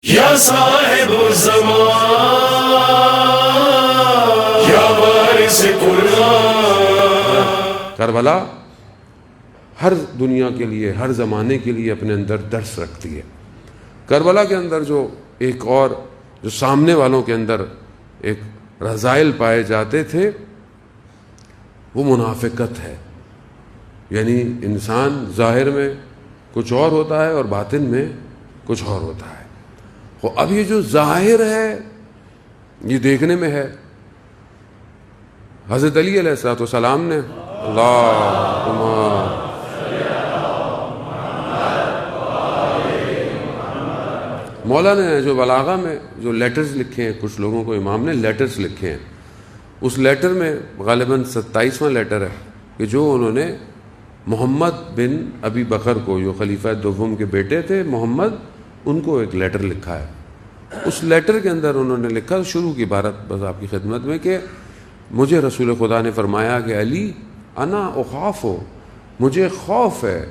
یا صاحب الزمان یا وارث قرآن۔ کربلا ہر دنیا کے لیے، ہر زمانے کے لیے اپنے اندر درس رکھتی ہے۔ کربلا کے اندر جو ایک اور جو سامنے والوں کے اندر ایک رذائل پائے جاتے تھے وہ منافقت ہے، یعنی انسان ظاہر میں کچھ اور ہوتا ہے اور باطن میں کچھ اور ہوتا ہے۔ اب یہ جو ظاہر ہے یہ دیکھنے میں ہے۔ حضرت علی علیہ السلام نے مولانا نے جو بلاغہ میں جو لیٹرز لکھے ہیں، کچھ لوگوں کو امام نے لیٹرز لکھے ہیں، اس لیٹر میں غالباً 27واں لیٹر ہے کہ جو انہوں نے محمد بن ابی بکر کو، جو خلیفہ دوم کے بیٹے تھے محمد، ان کو ایک لیٹر لکھا ہے۔ اس لیٹر کے اندر انہوں نے لکھا، شروع کی عبارت بس آپ کی خدمت میں، کہ مجھے رسول خدا نے فرمایا کہ علی انا اخاف ہو، مجھے خوف ہے،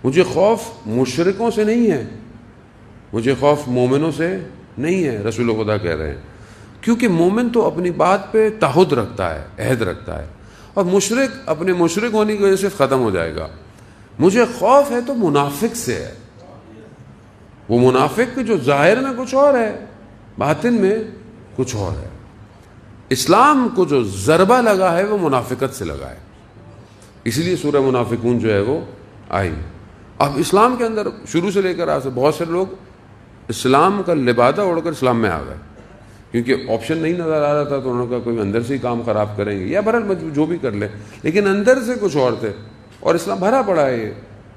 مجھے خوف مشرکوں سے نہیں ہے، مجھے خوف مومنوں سے نہیں ہے۔ رسول خدا کہہ رہے ہیں کیونکہ مومن تو اپنی بات پہ تعہد رکھتا ہے، عہد رکھتا ہے، اور مشرک اپنے مشرک ہونے کی وجہ سے ختم ہو جائے گا۔ مجھے خوف ہے تو منافق سے ہے، وہ منافق جو ظاہر میں کچھ اور ہے، باطن میں کچھ اور ہے۔ اسلام کو جو ضربہ لگا ہے وہ منافقت سے لگا ہے، اس لیے سورہ منافقون جو ہے وہ آئی۔ اب اسلام کے اندر شروع سے لے کر آج سے بہت سے لوگ اسلام کا لبادہ اوڑھ کر اسلام میں آ گئے، کیونکہ آپشن نہیں نظر آ رہا تھا تو انہوں نے کہا کوئی اندر سے ہی کام خراب کریں گے، یا بہرحال جو بھی کر لیں، لیکن اندر سے کچھ اور تھے، اور اسلام بھرا پڑا ہے۔ یہ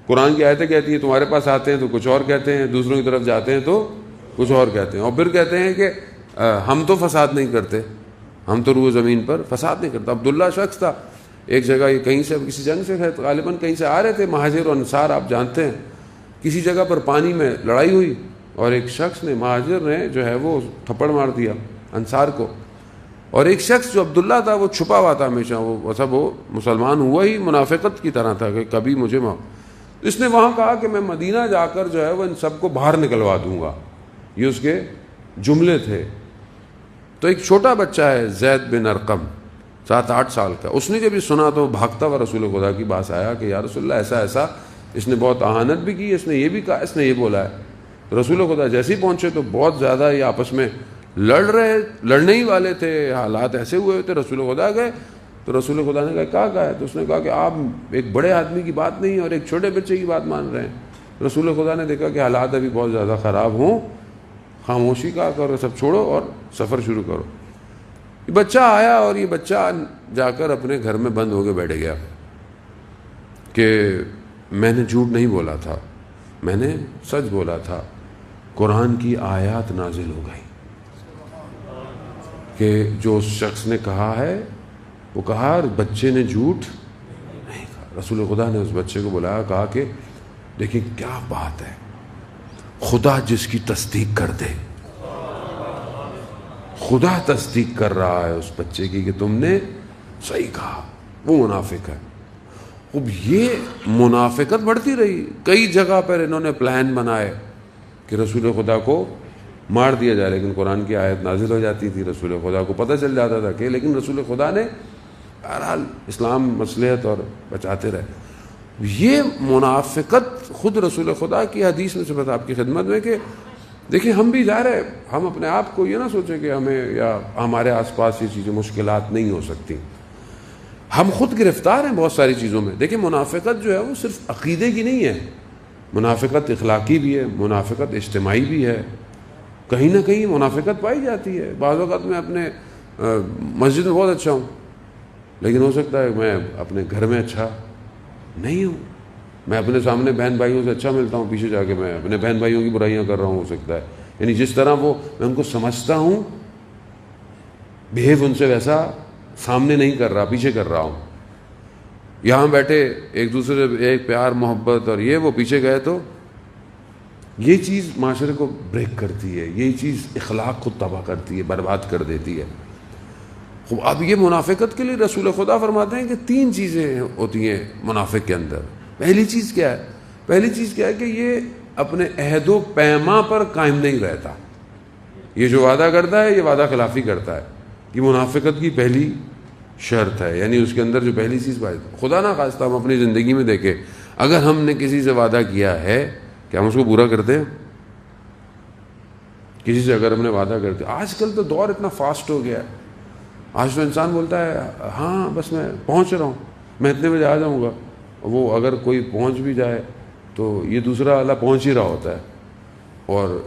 قرآن کی آیتیں کہتی ہیں تمہارے پاس آتے ہیں تو کچھ اور کہتے ہیں، دوسروں کی طرف جاتے ہیں تو کچھ اور کہتے ہیں، اور پھر کہتے ہیں کہ ہم تو فساد نہیں کرتے، ہم تو روح زمین پر فساد نہیں کرتے۔ عبداللہ شخص تھا، ایک جگہ یہ کہیں سے کسی جنگ سے غالباً کہیں سے آ رہے تھے، مہاجر اور انصار آپ جانتے ہیں، کسی جگہ پر پانی میں لڑائی ہوئی اور ایک شخص نے، مہاجر نے جو ہے وہ تھپڑ مار دیا انصار کو، اور ایک شخص جو عبداللہ تھا وہ چھپا ہوا تھا ہمیشہ، وہ سب وہ مسلمان ہوا ہی منافقت کی طرح تھا کہ کبھی مجھے اس نے وہاں کہا کہ میں مدینہ جا کر جو ہے وہ ان سب کو باہر نکلوا دوں گا، یہ اس کے جملے تھے۔ تو ایک چھوٹا بچہ ہے زید بن ارقم، 7-8 سال کا، اس نے جب یہ سنا تو بھاگتا ہوا رسول خدا کی پاس آیا کہ یا رسول اللہ ایسا ایسا، اس نے بہت اہانت بھی کی، اس نے یہ بھی کہا، اس نے یہ بولا ہے۔ تو رسول خدا جیسے ہی پہنچے تو بہت زیادہ یہ آپس میں لڑنے ہی والے تھے، حالات ایسے ہوئے تھے۔ رسول خدا گئے تو رسول خدا نے کہا کیا ہے؟ تو اس نے کہا کہ آپ ایک بڑے آدمی کی بات نہیں اور ایک چھوٹے بچے کی بات مان رہے ہیں۔ رسول خدا نے دیکھا کہ حالات ابھی بہت زیادہ خراب ہوں، خاموشی کا کرو، سب چھوڑو اور سفر شروع کرو۔ یہ بچہ آیا اور یہ بچہ جا کر اپنے گھر میں بند ہو کے بیٹھ گیا کہ میں نے جھوٹ نہیں بولا تھا، میں نے سچ بولا تھا۔ قرآن کی آیات نازل ہو گئی کہ جو اس شخص نے کہا ہے وہ کہا، اور بچے نے جھوٹ نہیں کہا۔ رسول خدا نے اس بچے کو بلایا، کہا کہ دیکھیں کیا بات ہے، خدا جس کی تصدیق کر دے، خدا تصدیق کر رہا ہے اس بچے کی کہ تم نے صحیح کہا، وہ منافق ہے۔ اب یہ منافقت بڑھتی رہی، کئی جگہ پر انہوں نے پلان بنائے کہ رسول خدا کو مار دیا جائے، لیکن قرآن کی آیت نازل ہو جاتی تھی، رسول خدا کو پتہ چل جاتا تھا کہ، لیکن رسول خدا نے بہرحال اسلام مصلحت اور بچاتے رہے۔ یہ منافقت خود رسول خدا کی حدیث میں صفت آپ کی خدمت میں کہ دیکھیں ہم بھی جا رہے، ہم اپنے آپ کو یہ نہ سوچیں کہ ہمیں یا ہمارے آس پاس یہ چیزیں مشکلات نہیں ہو سکتی، ہم خود گرفتار ہیں بہت ساری چیزوں میں۔ دیکھیں منافقت جو ہے وہ صرف عقیدے کی نہیں ہے، منافقت اخلاقی بھی ہے، منافقت اجتماعی بھی ہے، کہیں نہ کہیں منافقت پائی جاتی ہے۔ بعض اوقات میں اپنے مسجد میں بہت اچھا ہوں، لیکن ہو سکتا ہے میں اپنے گھر میں اچھا نہیں ہوں، میں اپنے سامنے بہن بھائیوں سے اچھا ملتا ہوں، پیچھے جا کے میں اپنے بہن بھائیوں کی برائیاں کر رہا ہوں، ہو سکتا ہے، یعنی جس طرح وہ میں ان کو سمجھتا ہوں بیہیو ان سے ویسا سامنے نہیں کر رہا، پیچھے کر رہا ہوں۔ یہاں بیٹھے ایک دوسرے سے ایک پیار محبت اور یہ، وہ پیچھے گئے تو یہ چیز معاشرے کو بریک کرتی ہے، یہ چیز اخلاق کو تباہ کرتی ہے، برباد کر دیتی ہے۔ اب یہ منافقت کے لیے رسول خدا فرماتے ہیں کہ 3 چیزیں ہوتی ہیں منافق کے اندر۔ پہلی چیز کیا ہے؟ پہلی چیز کیا ہے کہ یہ اپنے عہد و پیما پر قائم نہیں رہتا. یہ جو وعدہ کرتا ہے یہ وعدہ خلافی کرتا ہے. یہ منافقت کی پہلی شرط ہے, یعنی اس کے اندر جو پہلی چیز پائی. خدا نہ خواستہ ہم اپنی زندگی میں دیکھیں, اگر ہم نے کسی سے وعدہ کیا ہے کہ ہم اس کو پورا کرتے ہیں. کسی سے اگر ہم نے وعدہ کرتے, آج کل تو دور اتنا فاسٹ ہو گیا ہے. آج تو انسان بولتا ہے ہاں بس میں پہنچ رہا ہوں, میں اتنے بجے آ جاؤں گا. وہ اگر کوئی پہنچ بھی جائے تو یہ دوسرا والا پہنچ ہی رہا ہوتا ہے, اور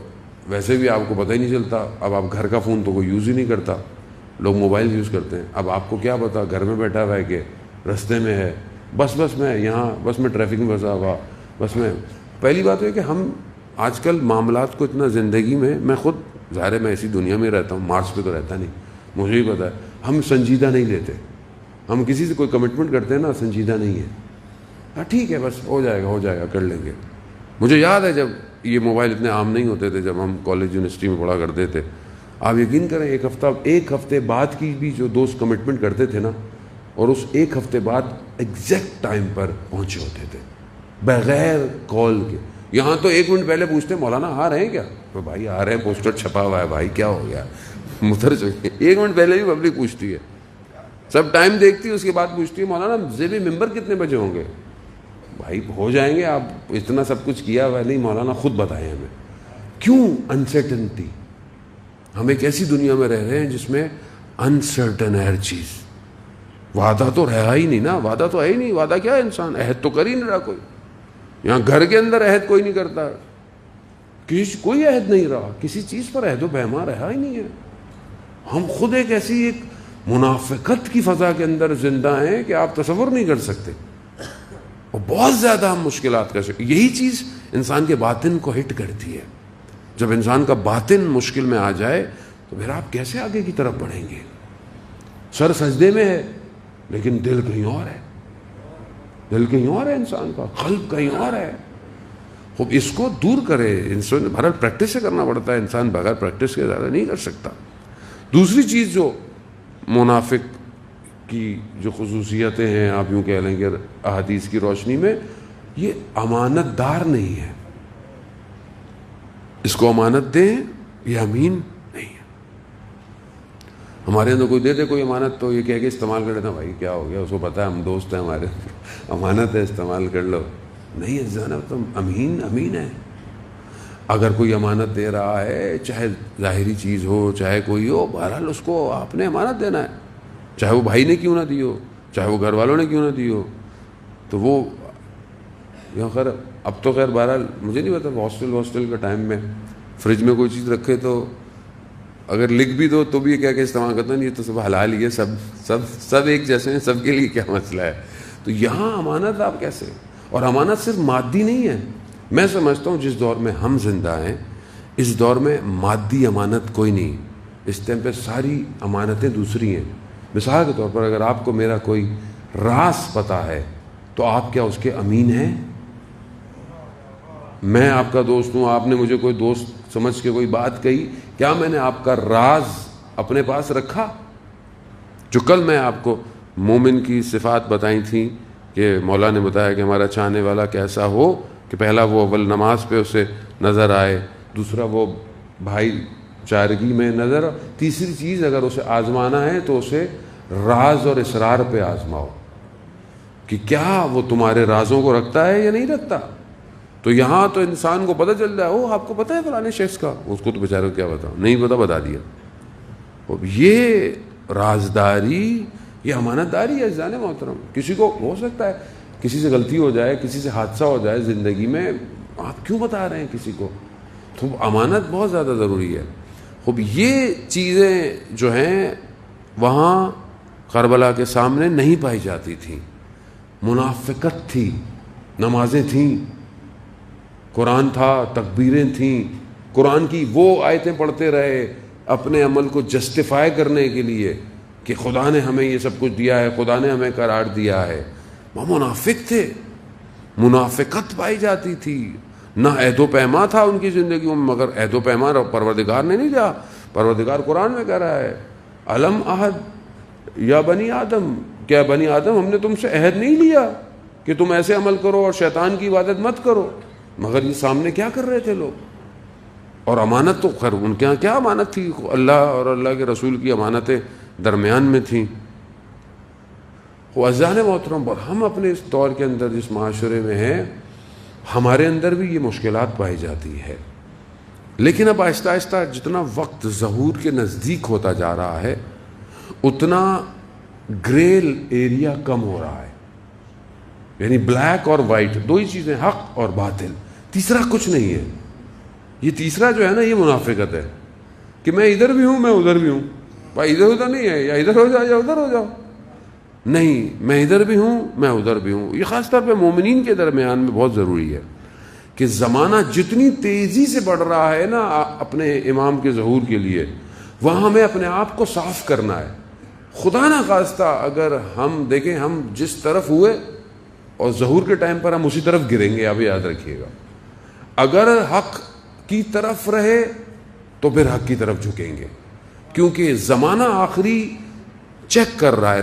ویسے بھی آپ کو پتہ ہی نہیں چلتا. اب آپ گھر کا فون تو کوئی یوز ہی نہیں کرتا, لوگ موبائل یوز کرتے ہیں. اب آپ کو کیا پتا گھر میں بیٹھا ہوا ہے کہ رستے میں ہے, بس میں یہاں, بس میں ٹریفک میں پھنسا ہوا, بس میں. پہلی بات ہے کہ ہم آج کل معاملات کو اتنا زندگی میں خود ظاہر ہے میں ایسی دنیا میں رہتا ہوں, مارس پہ تو رہتا نہیں, مجھے ہی پتا ہے, ہم سنجیدہ نہیں لیتے. ہم کسی سے کوئی کمٹمنٹ کرتے ہیں نا, سنجیدہ نہیں ہے. ہاں ٹھیک ہے بس ہو جائے گا کر لیں گے. مجھے یاد ہے جب یہ موبائل اتنے عام نہیں ہوتے تھے, جب ہم کالج یونیورسٹی میں پڑھا کرتے تھے, آپ یقین کریں ایک ہفتے بعد کی بھی جو دوست کمٹمنٹ کرتے تھے نا, اور اس ایک ہفتے بعد ایگزیکٹ ٹائم پر پہنچے ہوتے تھے بغیر کال کے. یہاں تو 1 منٹ پہلے پوچھتے مولانا آ رہے ہیں کیا, تو بھائی آ رہے ہیں, پوسٹر چھپا ہوا ہے بھائی, کیا ہو گیا, متر چکے. 1 منٹ پہلے بھی پبلک پوچھتی ہے, سب ٹائم دیکھتی ہے, اس کے بعد پوچھتی ہے مولانا زیب ممبر کتنے بجے ہوں گے. بھائی ہو جائیں گے, آپ اتنا سب کچھ کیا ہوا ہے. نہیں مولانا خود بتائیں ہمیں کیوں انسرٹنٹی. ہم ایک ایسی دنیا میں رہ رہے ہیں جس میں انسرٹن ہے ہر چیز. وعدہ تو رہا ہی نہیں نا, وعدہ تو ہے ہی نہیں. وعدہ کیا ہے, انسان عہد تو کر ہی نہیں رہا کوئی. یہاں گھر کے اندر عہد کوئی نہیں کرتا, کوئی عہد نہیں رہا, کسی چیز پر عہد و پیما رہا ہی نہیں ہے. ہم خود ایک ایسی منافقت کی فضا کے اندر زندہ ہیں کہ آپ تصور نہیں کر سکتے, اور بہت زیادہ ہم مشکلات کا شکار. یہی چیز انسان کے باطن کو ہٹ کرتی ہے. جب انسان کا باطن مشکل میں آ جائے تو پھر آپ کیسے آگے کی طرف بڑھیں گے. سر سجدے میں ہے لیکن دل کہیں اور ہے, دل کہیں اور ہے, انسان کا قلب کہیں اور ہے. خوب اس کو دور کرے. انسان بہرحال پریکٹس سے کرنا پڑتا ہے, انسان بغیر پریکٹس کے زیادہ نہیں کر سکتا. دوسری چیز جو منافق کی جو خصوصیتیں ہیں, آپ یوں کہہ لیں کہ احادیث کی روشنی میں, یہ امانت دار نہیں ہے. اس کو امانت دیں, یہ امین نہیں ہے. ہمارے اندر کوئی دے دے کوئی امانت تو یہ کہہ کے استعمال کر لیتا, بھائی کیا ہو گیا, اس کو پتا ہے ہم دوست ہیں ہمارے, امانت ہے استعمال کر لو. نہیں ہے, تم امین ہے. اگر کوئی امانت دے رہا ہے, چاہے ظاہری چیز ہو چاہے کوئی ہو, بہرحال اس کو آپ نے امانت دینا ہے, چاہے وہ بھائی نے کیوں نہ دی ہو, چاہے وہ گھر والوں نے کیوں نہ دی ہو. تو وہ خیر اب تو خیر بہرحال مجھے نہیں پتا, ہاسٹل کا ٹائم میں فریج میں کوئی چیز رکھے تو اگر لکھ بھی دو تو بھی یہ کیا کہ استعمال کرتا نہیں, یہ تو سب حلال ہی ہے, سب ایک جیسے ہیں, سب کے لیے کیا مسئلہ ہے. تو یہاں امانت آپ کیسے, اور امانت صرف مادی نہیں ہے. میں سمجھتا ہوں جس دور میں ہم زندہ ہیں اس دور میں مادی امانت کوئی نہیں, اس ٹائم پہ ساری امانتیں دوسری ہیں. مثال کے طور پر اگر آپ کو میرا کوئی راز پتہ ہے تو آپ کیا اس کے امین ہیں؟ میں آپ کا دوست ہوں, آپ نے مجھے کوئی دوست سمجھ کے کوئی بات کہی, کیا میں نے آپ کا راز اپنے پاس رکھا؟ جو کل میں آپ کو مومن کی صفات بتائی تھیں کہ مولا نے بتایا کہ ہمارا چاہنے والا کیسا ہو, کہ پہلا وہ اول نماز پہ اسے نظر آئے, دوسرا وہ بھائی چارگی میں نظر, تیسری چیز اگر اسے آزمانا ہے تو اسے راز اور اسرار پہ آزماؤ کہ کیا وہ تمہارے رازوں کو رکھتا ہے یا نہیں رکھتا. تو یہاں تو انسان کو پتہ چل جائے, آپ کو پتہ ہے فلانے شخص کا, اس کو تو بیچارے کو کیا بتاؤ, نہیں پتہ, بتا دیا. یہ رازداری, یہ امانت داری ہے جان محترم. کسی کو ہو سکتا ہے کسی سے غلطی ہو جائے, کسی سے حادثہ ہو جائے زندگی میں, آپ کیوں بتا رہے ہیں کسی کو؟ تو امانت بہت زیادہ ضروری ہے. خوب یہ چیزیں جو ہیں وہاں کربلا کے سامنے نہیں پائی جاتی تھیں. منافقت تھی, نمازیں تھیں, قرآن تھا, تکبیریں تھیں, قرآن کی وہ آیتیں پڑھتے رہے اپنے عمل کو جسٹیفائی کرنے کے لیے کہ خدا نے ہمیں یہ سب کچھ دیا ہے, خدا نے ہمیں قرار دیا ہے. وہ منافق تھے, منافقت پائی جاتی تھی. نہ عہد و پیما تھا ان کی زندگی میں, مگر عہد و پیما پروردگار نے نہیں دیا. پروردگار قرآن میں کہہ رہا ہے الم عہد یا بنی آدم, کیا بنی آدم ہم نے تم سے عہد نہیں لیا کہ تم ایسے عمل کرو اور شیطان کی عبادت مت کرو. مگر یہ سامنے کیا کر رہے تھے لوگ؟ اور امانت تو خیر ان کے یہاں کیا امانت تھی، اللہ اور اللہ کے رسول کی امانتیں درمیان میں تھیں. عزیزان محترم، اور ہم اپنے اس دور کے اندر جس معاشرے میں ہیں، ہمارے اندر بھی یہ مشکلات پائی جاتی ہے. لیکن اب آہستہ آہستہ جتنا وقت ظہور کے نزدیک ہوتا جا رہا ہے اتنا گرے ایریا کم ہو رہا ہے. یعنی بلیک اور وائٹ دو ہی چیزیں، حق اور باطل، تیسرا کچھ نہیں ہے. یہ تیسرا جو ہے نا، یہ منافقت ہے کہ میں ادھر بھی ہوں میں ادھر بھی ہوں. بھائی ادھر ادھر نہیں ہے، یا ادھر ہو جاؤ یا ادھر ہو جاؤ. نہیں، میں ادھر بھی ہوں میں ادھر بھی ہوں. یہ خاص طور پہ مومنین کے درمیان میں بہت ضروری ہے کہ زمانہ جتنی تیزی سے بڑھ رہا ہے نا اپنے امام کے ظہور کے لیے، وہاں ہمیں اپنے آپ کو صاف کرنا ہے. خدا نہ خواستہ اگر ہم دیکھیں ہم جس طرف ہوئے اور ظہور کے ٹائم پر ہم اسی طرف گریں گے. اب یاد رکھیے گا، اگر حق کی طرف رہے تو پھر حق کی طرف جھکیں گے، کیونکہ زمانہ آخری چیک کر رہا ہے.